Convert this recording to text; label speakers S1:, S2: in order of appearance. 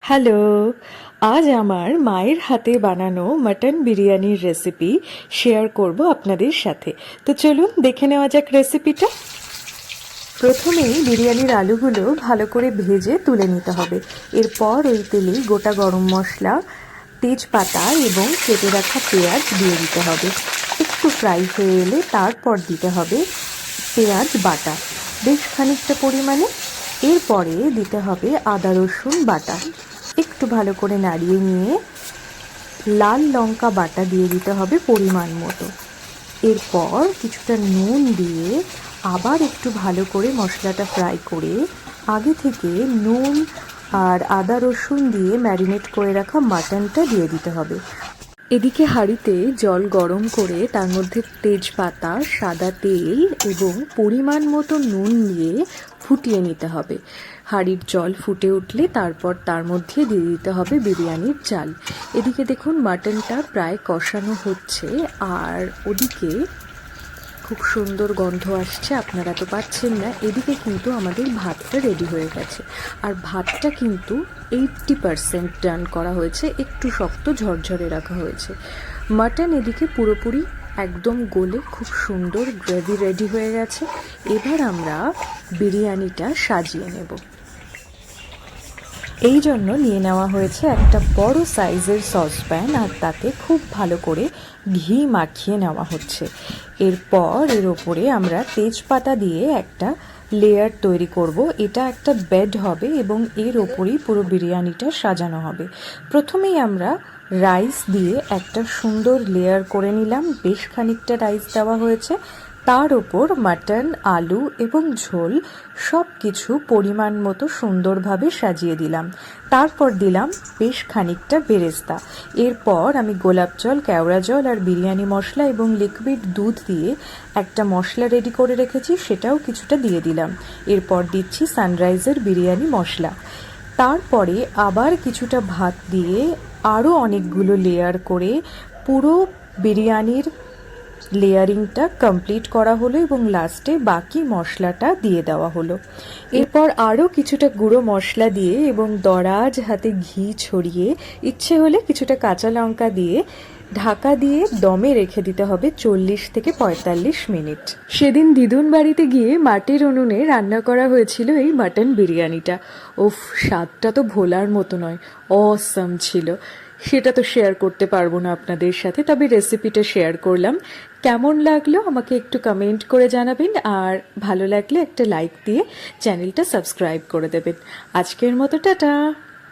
S1: Hello, আজ আমার মায়ের হাতে বানানো মাটন বিরিয়ানির রেসিপি শেয়ার করব আপনাদের সাথে। তো চলুন দেখে নেওয়া যাক রেসিপিটা। প্রথমেই বিরিয়ানির আলুগুলো ভালো করে ভেজে তুলে নিতে হবে। এরপর ওই তেলেই গোটা গরম মশলা, তেজপাতা এবং কেটে রাখা পেঁয়াজ দিয়ে দিতে হবে। একটু ফ্রাই হয়ে এলে তারপর দিতে হবে পেঁয়াজ বাটা বেশ খানিকটা পরিমাণে। এরপরে দিতে হবে আদা রসুন বাটা। একটু ভালো করে নাড়িয়ে নিয়ে লাল লঙ্কা বাটা দিয়ে দিতে হবে পরিমাণ মতো। এরপর কিছুটা নুন দিয়ে আবার একটু ভালো করে মশলাটা ফ্রাই করে আগে থেকে নুন আর আদা রসুন দিয়ে ম্যারিনেট করে রাখা মাটনটা দিয়ে দিতে হবে। এদিকে হাঁড়িতে জল গরম করে তার মধ্যে তেজপাতা, সাদা তেল এবং পরিমাণ মতো নুন দিয়ে ফুটিয়ে নিতে হবে। হাঁড়ির জল ফুটে উঠলে তারপর তার মধ্যে দিয়ে দিতে হবে বিরিয়ানির চাল। এদিকে দেখুন মাটনটা প্রায় কষানো হচ্ছে আর ওদিকে খুব সুন্দর গন্ধ আসছে, আপনারা তো পাচ্ছেন না। এদিকে কিন্তু আমাদের ভাতটা রেডি হয়ে গেছে আর ভাতটা কিন্তু 80% ডান করা হয়েছে, একটু শক্ত ঝরঝরে রাখা হয়েছে। মাটন এদিকে পুরোপুরি একদম গলে খুব সুন্দর গ্রেভি রেডি হয়ে গেছে। এবার আমরা বিরিয়ানিটা সাজিয়ে নেব। এই জন্য নিয়ে নেওয়া হয়েছে একটা বড় সাইজের সসপ্যান আর তাতে খুব ভালো করে ঘি মাখিয়ে নেওয়া হচ্ছে। এরপর এর ওপরে আমরা তেজপাতা দিয়ে একটা লেয়ার তৈরি করব। এটা একটা বেড হবে এবং এর ওপরেই পুরো বিরিয়ানিটা সাজানো হবে। প্রথমেই আমরা রাইস দিয়ে একটা সুন্দর লেয়ার করে নিলাম। বেশ খানিকটা রাইস দেওয়া হয়েছে, তার ওপর মাটন, আলু এবং ঝোল সব কিছু পরিমাণ মতো সুন্দরভাবে সাজিয়ে দিলাম। তারপর দিলাম বেশ খানিকটা বেরেস্তা। এরপর আমি গোলাপ জল, কেওড়া জল আর বিরিয়ানি মশলা এবং লিকুইড দুধ দিয়ে একটা মশলা রেডি করে রেখেছি, সেটাও কিছুটা দিয়ে দিলাম। এরপর দিচ্ছি সানরাইজের বিরিয়ানি মশলা। তারপরে আবার কিছুটা ভাত দিয়ে আরও অনেকগুলো লেয়ার করে পুরো বিরিয়ানির লেয়ারিংটা কমপ্লিট করা হলো এবং লাস্টে বাকি মশলাটা দিয়ে দেওয়া হলো। এরপর আরও কিছুটা গুঁড়ো মশলা দিয়ে এবং দরাজ হাতে ঘি ছড়িয়ে ইচ্ছে হলে কিছুটা কাঁচা লঙ্কা দিয়ে ঢাকা দিয়ে দমে রেখে দিতে হবে 40 থেকে 45 মিনিট। সেদিন দিদুন বাড়িতে গিয়ে মাটির উনুনে রান্না করা হয়েছিল এই মাটন বিরিয়ানিটা। ওফ, স্বাদটা তো ভোলার মতো নয়, অসাম ছিল। সেটা তো শেয়ার করতে পারবো না আপনাদের সাথে, তবে রেসিপিটা শেয়ার করলাম। কেমন লাগলো আমাকে একটু কমেন্ট করে জানাবেন আর ভালো লাগলে একটা লাইক দিয়ে চ্যানেলটা সাবস্ক্রাইব করে দেবেন। আজকের মতো টাটা।